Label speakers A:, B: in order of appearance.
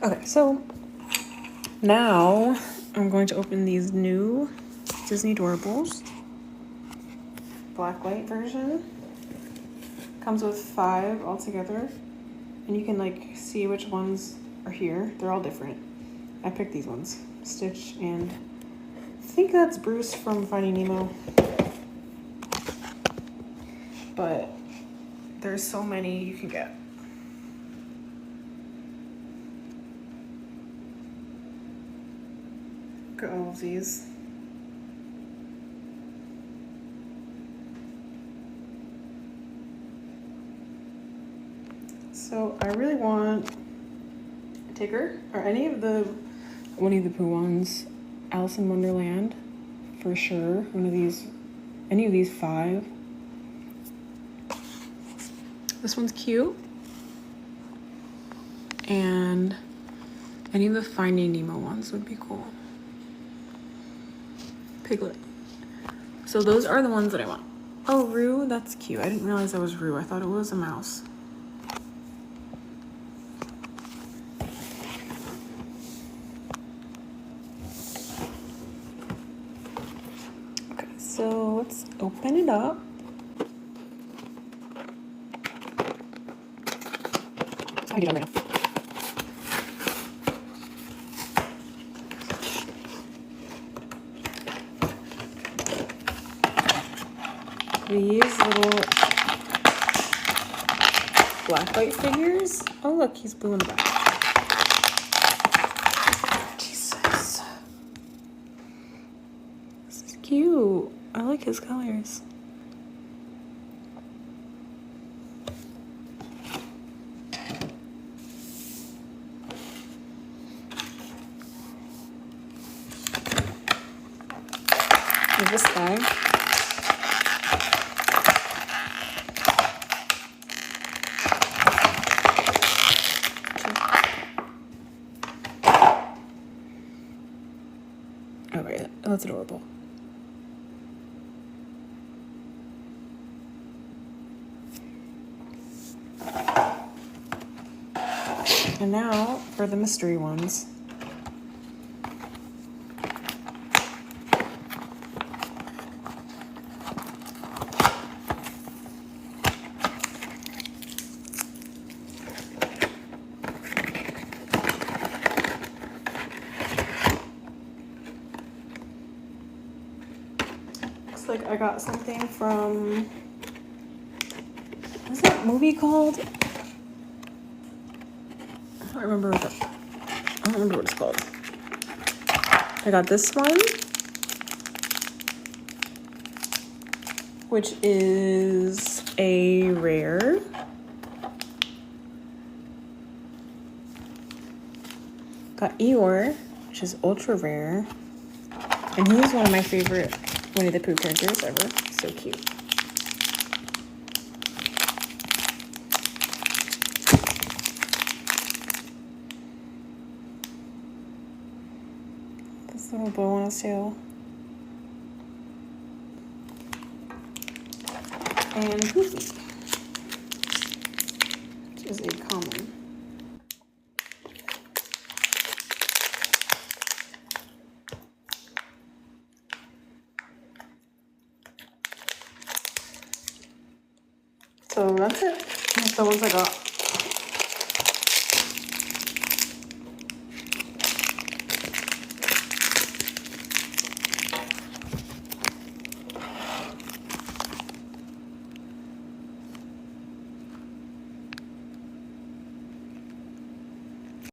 A: Okay, so now I'm going to open these new Disney doorables. Blacklight version. Comes with 5 altogether. And you can like see which ones are here. They're all different. I picked these ones. Stitch and I think that's Bruce from Finding Nemo. But there's so many you can get. Look at all of these. So I really want Tigger or any of the Winnie the Pooh ones. Alice in Wonderland for sure. One of these, any of these 5. This one's cute. And any of the Finding Nemo ones would be cool. Piglet. So those are the ones that I want. Oh, Roo, that's cute. I didn't realize that was Roo. I thought it was a mouse. Okay, so let's open it up. I get it right now. These little blacklight figures. Oh look, he's blue in the back. Jesus. This is cute. I like his colors. And this guy. Oh, right. That's adorable. And now for the mystery ones. Looks like I got something from, what's that movie called? I don't remember what it's called. I got this one, which is a rare. Got Eeyore, which is ultra rare. And he's one of my favorite Winnie the Pooh characters ever. So cute. This little bow on his tail. And Goofy, which is a common. So that's it. That's the ones I got.